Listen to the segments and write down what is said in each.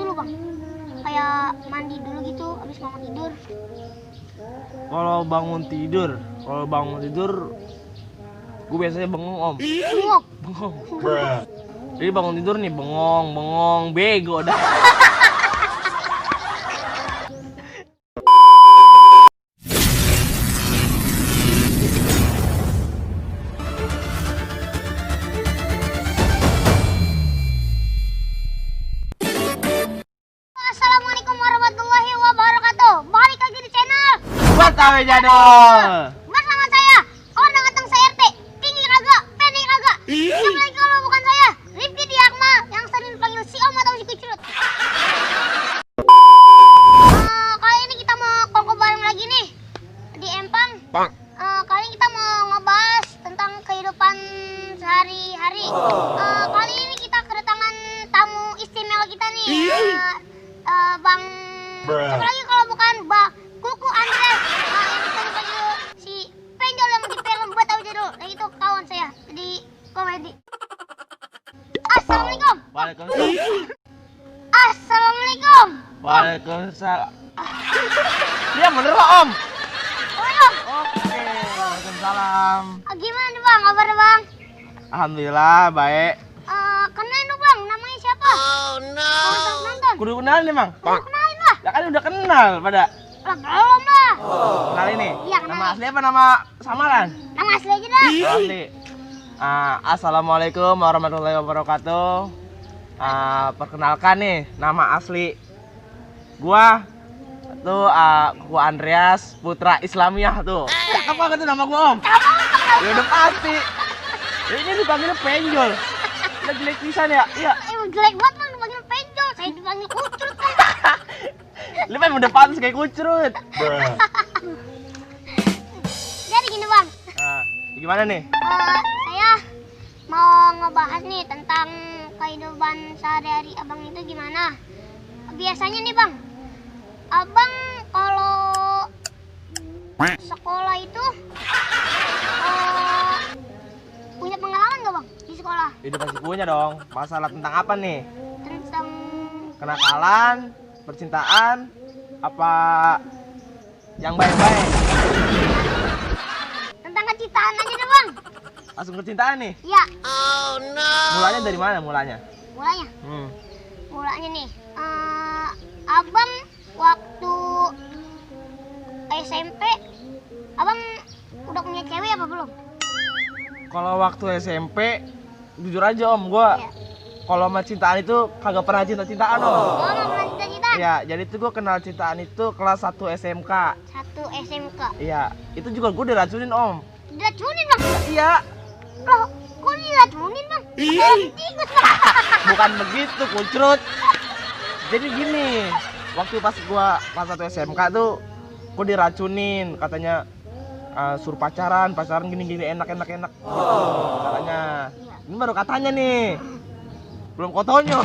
dulu bang, kayak mandi dulu gitu abis bangun tidur. Kalau bangun tidur, gue biasanya bengong om. Bengong. Bengong. Jadi bangun tidur nih bengong, bego dah. Assalamualaikum warahmatullahi wabarakatuh. Balik lagi di channel Buat tawe jadol. bersama saya orang datang saya RT. Tinggi kagak, pendek kagak. Siapa lagi kalau bukan saya, Rifki Diakma yang sering dipanggil si Om atau si Kucurut. Kali ini kita mau kongko bareng lagi nih di Empang. Kali ini kita mau ngebahas tentang kehidupan sehari-hari. Kali ini kita kedatangan tamu istimewa kita nih. Bang siapa lagi kalau bukan Bang Kuku Andres, yang bisa dipanggil si Penjol yang di film Buat Tahu Jadul. Nah itu kawan saya di komedi. Assalamualaikum. Waalaikumsalam. Assalamualaikum. Waalaikumsalam. Dia bener kok om. Oh iya. Oke. Waalaikumsalam. Gimana nih bang kabarnya bang? Alhamdulillah baik. Kenalin dong bang, namanya siapa? Oh no. Nonton. Kudu kenal nih bang. Kenalin lah. Ya kan udah kenal pada. Lah belum lah. Kenalin nih. Iya, Nama kenalin. asli apa nama samaran? Nama asli aja dah. Asli. Assalamualaikum warahmatullahi wabarakatuh. Perkenalkan nih nama asli gua tuh Kuku Andreas Putra Islamiyah tuh. Cakep banget tuh nama gua om. Ya udah pasti. Ya, ini dipanggilnya Penjol. Udah jelek pisan ya? Iya. Emang jelek banget bang dipanggil Penjol, saya dipanggil Kucurut kan. Lu memang udah pantas kayak Kucurut. Jadi gini bang, Gimana nih? saya mau ngebahas nih tentang kehidupan sehari-hari abang itu gimana. Biasanya nih bang, abang kalau sekolah itu punya pengalaman gak bang di sekolah? Itu pasti punya dong. Masalah tentang apa nih? Tentang Kenakalan, percintaan, apa yang baik-baik? tentang kecintaan aja deh bang. Langsung kecintaan nih? Ya. Mulanya dari mana mulanya? Mulanya? Hmm. Mulanya nih, abang waktu SMP, abang udah punya cewek apa belum? Kalau waktu SMP, jujur aja om, gua Iya. kalau sama cintaan itu kagak pernah cinta-cintaan om. Oh, nggak pernah cita-cita? Iya, jadi tuh gua kenal cintaan itu kelas 1 SMK. Satu SMK. Iya, itu juga gua diracunin om. Diracunin bang? Iya, Loh, kok diracunin bang? Tikus bang. bukan begitu kucrut. Jadi gini, waktu pas gua kelas 1 SMK tuh gua diracunin, katanya suruh pacaran gini enak gitu, katanya. Ini baru katanya nih, belum kotonya.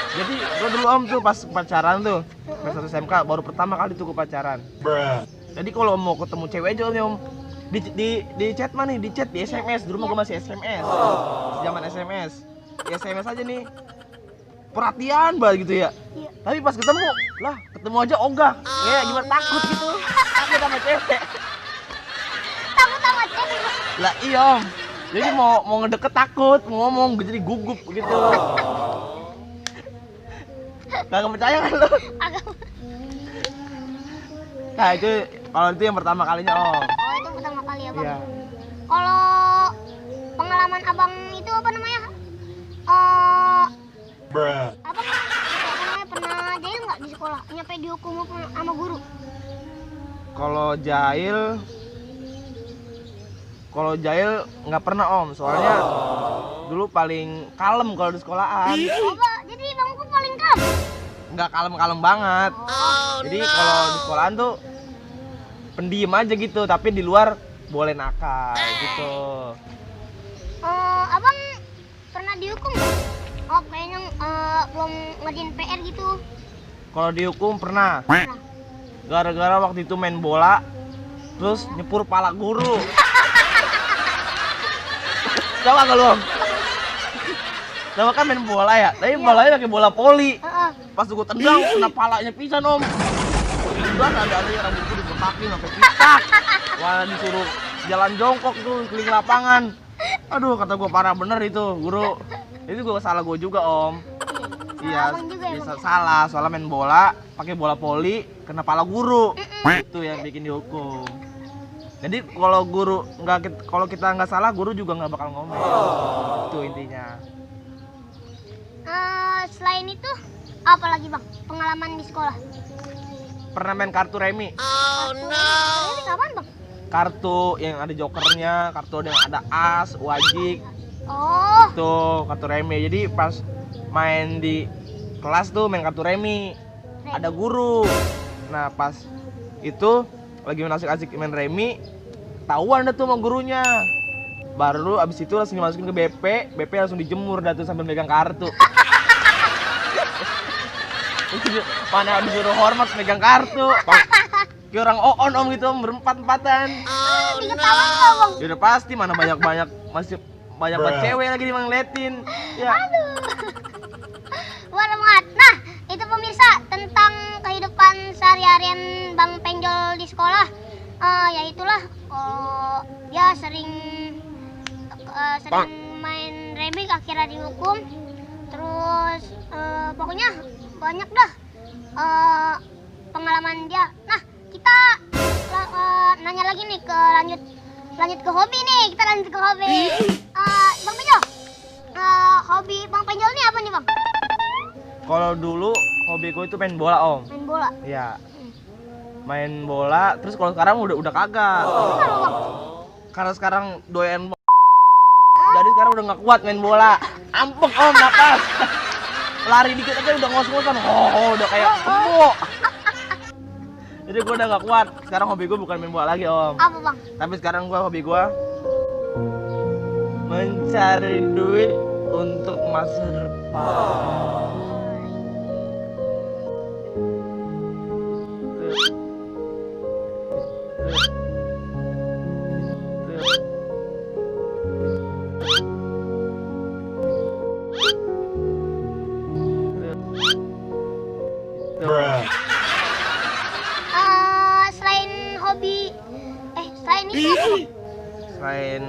Jadi gua dulu om tuh pas pacaran tuh kelas 1 SMK baru pertama kali tuh gua pacaran. Jadi kalau mau ketemu cewek aja om, di chat mana nih, di chat di SMS. Dulu mah gua masih SMS, zaman SMS, di SMS aja nih, perhatian banget gitu ya. Iya. Tapi pas ketemu aja ogah, ya gimana, takut gitu, takut sama cewek. Takut sama cewek. Lah iya om, jadi mau ngedeket takut, mau ngomong jadi gugup gitu. Gak percaya kan lo? Agak. Nah itu kalau itu yang pertama kalinya om. Oh itu pertama kali ya bang. Iya. Kalau pengalaman abang itu apa namanya? Abang namanya pernah jahil nggak di sekolah? Nyampe dihukum sama guru? Kalau jahil nggak pernah om, soalnya dulu paling kalem kalau di sekolahan. Oh, jadi bangku paling kalem? Nggak kalem banget. Jadi kalau di sekolahan tuh pendiam aja gitu, tapi di luar boleh nakal gitu. Abang pernah dihukum nggak? Oh kayaknya belum ngerjain PR gitu. Kalau dihukum pernah, Pernah. gara-gara waktu itu main bola, terus nyepur pala guru. Coba nggak lu om? Tahu kan main bola ya, tapi bolanya pakai bola poli. Heeh. Pas gue tendang, kena palanya pisan om. Udah ada yang rambutku dibotakin sampai pitak. Wah disuruh jalan jongkok tuh keliling lapangan. Aduh kata gue parah bener itu guru. Itu gue salah gue juga om. Iya, Abang juga ya, bisa Bang? salah soalnya main bola pakai bola poli kena pala guru. Itu yang bikin dihukum. Jadi kalau guru nggak, kalau kita nggak salah guru juga nggak bakal ngomong. Itu intinya. Selain itu apa lagi bang pengalaman di sekolah? Pernah main kartu remi? Ini kapan bang? Kartu yang ada jokernya, kartu yang ada as, wajik, Oh, itu kartu remi. Jadi pas main di kelas tuh main kartu remi, ada guru. Nah pas itu lagi asik-asik main remi, tahuan dah tuh sama gurunya. Baru abis itu langsung dimasukin ke BP langsung dijemur dah tuh sambil megang kartu. Mana disuruh hormat megang kartu. Kayak orang on om gitu, berempat-empatan. diketawain nggak bang? Ya udah pasti, mana banyak masih banyak banget cewek lagi yang ngeliatin. Ya. Waduh banget. Nah, itu pemirsa tentang kehidupan sehari-harian Bang Penjol di sekolah. Ya itulah, ya sering main remi akhirnya dihukum. Terus pokoknya banyak dah pengalaman dia. Nah, kita nanya lagi nih lanjut ke hobi nih. Kita lanjut ke hobi. Bang Penjol, hobi Bang Penjol ini apa nih bang? Kalau dulu hobiku itu main bola om. Main bola. Iya. Main bola, terus kalau sekarang udah kagak. Kenapa bang? Karena sekarang doyan jadi sekarang udah nggak kuat main bola. Ampek om, napas. Lari dikit aja udah ngos-ngosan. Udah kayak kebo. Jadi gue udah nggak kuat. Sekarang hobi gue bukan main bola lagi om. Apa bang? Tapi sekarang hobi gue mencari duit untuk masa depan. Selain hobi, selain itu apa bang? Selain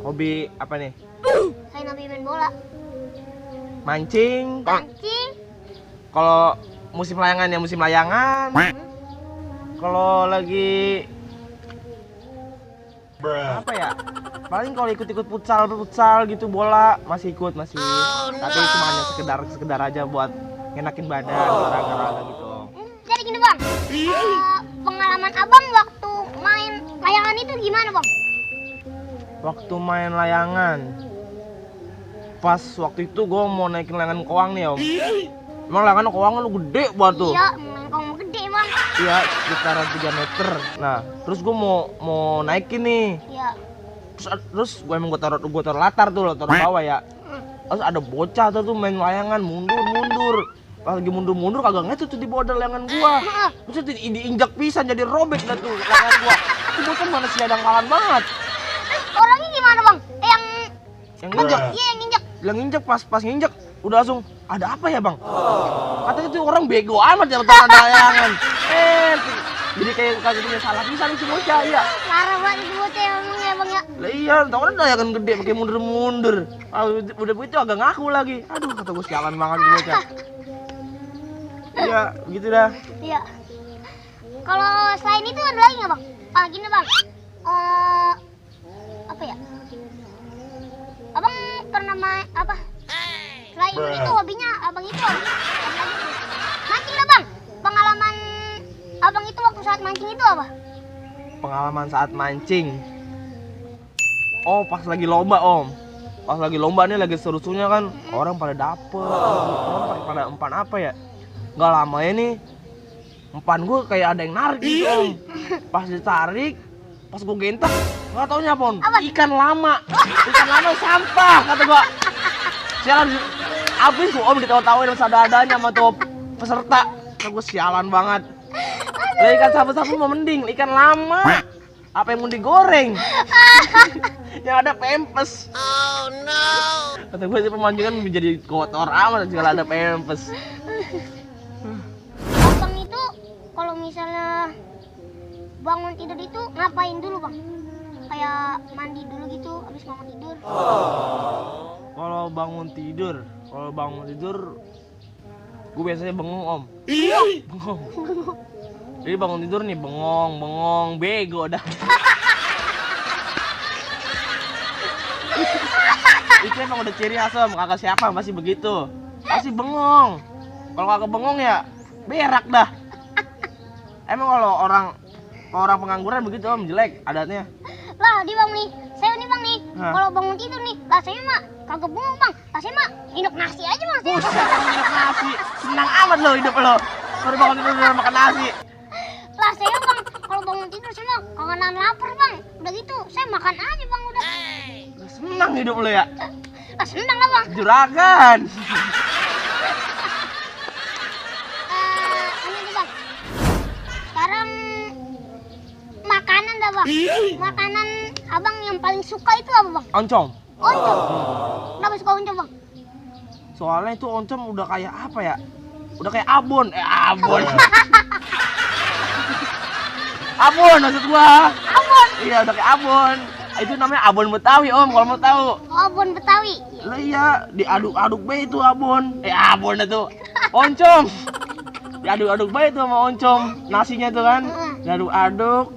hobi apa nih? Selain hobi main bola, Mancing. mancing. Kalau musim layangan ya musim layangan. Kalau lagi apa ya? Paling kalau ikut-ikut futsal gitu bola masih ikut masih. Tapi cuma hanya sekedar aja buat ngenakin badan olahraga gitu. Jadi gini bang, pengalaman abang waktu main layangan itu gimana bang? Waktu main layangan, pas waktu itu gue mau naikin layangan koang nih om. Emang layangan koang lu gede banget tuh. Iya, main kong gede bang. Iya, sekitaran 3 meter. Nah, terus gue mau naikin nih. Iya. Terus gue taruh latar tuh, taruh bawah ya. Terus ada bocah tuh main layangan mundur. Pas lagi mundur kagak ngecut tuh di bawah layangan gua. Terus diinjak pisan jadi robek dah tuh layangan gua. Itu bocah mana siadang kalan banget. Orangnya gimana bang? Yang Nginjak. Iya yang injak. Bilang nginjek, pas nginjek udah langsung ada apa ya bang? Katanya tuh orang bego amat ya taruh layangan. Jadi kayak kagak punya salah pisan si bocah ya. Parah banget itu bocah emang ya bang ya. Lah iya, tau kan layangan gede pakai mundur. Udah begitu agak ngaku lagi. Aduh kata gua sialan banget si bocah. Iya, gitu dah. Iya. Kalau selain itu ada lagi nggak bang? Apalagi nih bang? Apa ya? Abang pernah main apa? Selain itu hobinya abang itu apa lagi? Mancing lah bang. Pengalaman abang itu waktu saat mancing itu apa? Pengalaman saat mancing. Oh, pas lagi lomba om. Pas lagi lomba nih lagi seru-serunya kan, orang pada dapet, orang pada umpan apa ya? Nggak lama ya nih, umpan gue kayak ada yang narik gitu om. Pas ditarik, pas gue gentak, nggak taunya pon, ikan lama sampah kata gue. Sialan, abis tuh om ditawa-tawain sadar-adanya sama tuh peserta. Kata gue sialan banget. Lah ikan sapu-sapu mah mending, ikan lama. Apa yang mau digoreng? Yang ada pempes. Oh no. Kata gue sih pemancingan menjadi kotor amat kalau ada pempes. Abang itu kalau misalnya bangun tidur itu ngapain dulu bang? Kayak mandi dulu gitu habis bangun tidur. Kalau bangun tidur, gue biasanya bengong om. Bengong. Jadi bangun tidur nih bengong, bego dah. Itu emang udah ciri khas om, kakak siapa masih begitu, masih bengong. Kalau kakak bengong ya berak dah. Emang kalau orang pengangguran begitu om, jelek adatnya. Lah di bang nih, saya nih bang nih, Hah? kalau bangun tidur nih, lah saya mah kagak bengong bang, lah saya mah hidup nasi aja bang. Buset, hidup nasi, senang amat lo hidup lo. Baru bangun tidur udah makan nasi. Lah saya bang, kalau bangun tidur saya mah kagak nahan lapar bang, udah gitu saya makan aja bang udah. Senang hidup lo ya, Lah senang lah bang. juragan. Ini nih bang, sekarang makanan dah bang, makanan abang yang paling suka itu apa bang? Oncom. Oncom. Kenapa suka oncom bang? Soalnya itu oncom udah kayak apa ya? Udah kayak abon. Abon. Abon maksud gua. Abon. Iya, udah kayak abon. Itu namanya abon Betawi, Om, kalau mau tahu. Abon Betawi. Lah iya, diaduk-aduk bae itu abon. Abon itu. Oncom. Diaduk-aduk bae itu sama oncom. Nasinya tuh kan. Diaduk-aduk.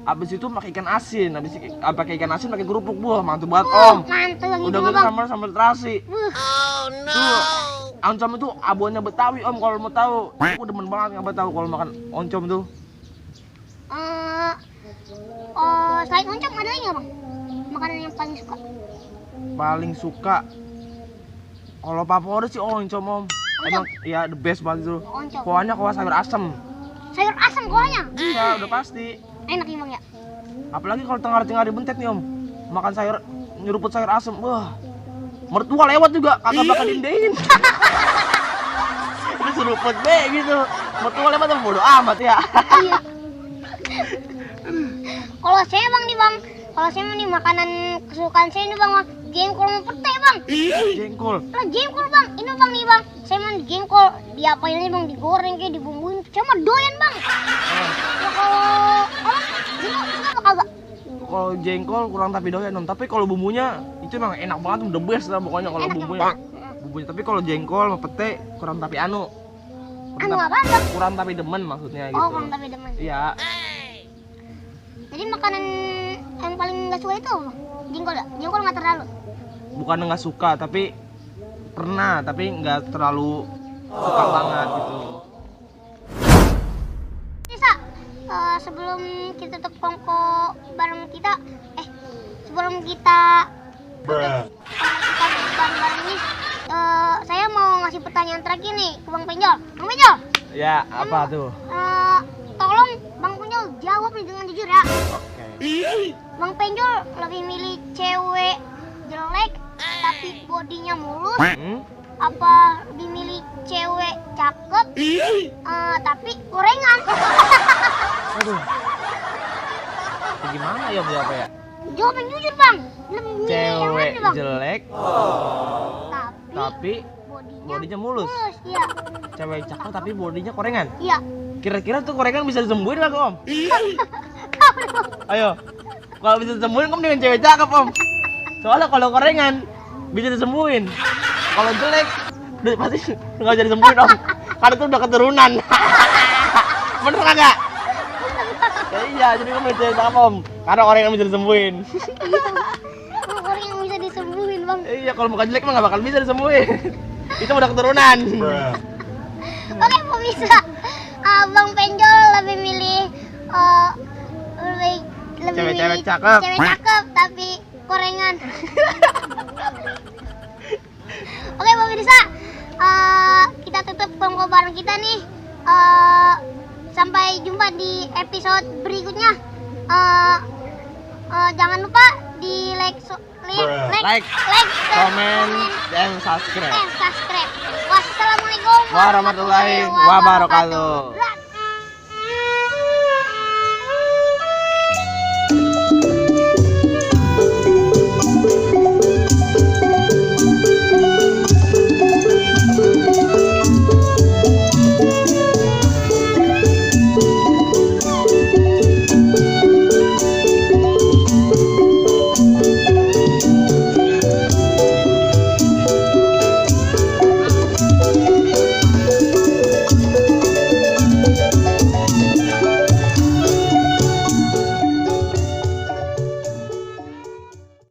Habis itu pakai ikan asin. Pakai ikan asin pakai kerupuk, buah, mantap banget, Om. Mantul lagi Udah juga gitu bang. sambal terasi. Tuh, oncom itu abonnya Betawi om kalau mau tahu. Aku demen banget nggak tahu kalau makan oncom tuh. Selain oncom ada lagi nggak bang? Makanan yang paling suka? Paling suka kalau favorit sih oncom om. Emang ya the best banget tuh. Oncom. Kuahnya kuah sayur asem. Sayur asam kuahnya. Iya udah pasti. Enak nih bang ya. Apalagi kalau tengah hari bentet nih om. Makan sayur nyeruput sayur asem. Wah. Mertua lewat juga kagak bakal dindein. Itu seruput be gitu. Mertua lewat tuh bodo amat ya. Iya. Kalau saya bang nih bang, kalau saya mah nih makanan kesukaan saya nih bang, jengkol sama pete bang. Jengkol. Lah jengkol bang, ini bang nih bang, saya mah jengkol diapain aja bang, digoreng kayak dibumbuin, saya mah doyan bang. Nah, kalau jengkol suka apa kagak? Kalau jengkol kurang tapi doyan om. Tapi kalau bumbunya itu emang enak banget, the best lah pokoknya kalau Enak ya, bumbunya. Bumbunya. Tapi kalau jengkol sama pete kurang tapi Anu apa bang? kurang tapi demen maksudnya gitu. Oh kurang tapi demen. Iya. Jadi makanan yang paling nggak suka itu apa? Jengkol ya? Jengkol nggak terlalu. Bukan nggak suka tapi pernah tapi nggak terlalu suka banget gitu. Bisa sebelum kita tutup kongko bareng kita, sebelum kita bareng ini, saya mau ngasih pertanyaan terakhir nih ke Bang Penjol. Bang Penjol, Ya apa tuh? tolong Bang Penjol jawab nih dengan jujur ya. Oke. Bang Penjol lebih milih cewek jelek tapi bodinya mulus, apa lebih milih cewek cakep tapi gorengan? Aduh. Ya gimana ya jawab ya? Jawab yang jujur bang. Lebih milih yang Cewek mana bang? jelek tapi bodinya bodinya mulus. Iya. Cewek cakep tapi bodinya korengan. Iya. Kira-kira tuh korengan bisa disembuhin lah om? Ayo, kalau bisa disembuhin kamu dengan cewek cakep om. Soalnya kalau korengan bisa disembuhin. Kalau jelek udah pasti nggak bisa disembuhin om. Karena itu udah keturunan. Bener nggak? Ya iya, jadi kamu cewek cakep om. Karena korengan bisa disembuhin. Orang yang bisa disembuhin bang. Iya, kalau muka jelek mah nggak bakal bisa disembuhin. Itu udah keturunan. Oke, pemirsa, Bang Penjol lebih milih Cewek-cewek cakep. Cewek cakep tapi korengan. Oke, pemirsa, kita tutup kongko bareng kita nih. Sampai jumpa di episode berikutnya. Jangan lupa di like, Komen, dan subscribe. Wassalamualaikum Warahmatullahi wabarakatuh.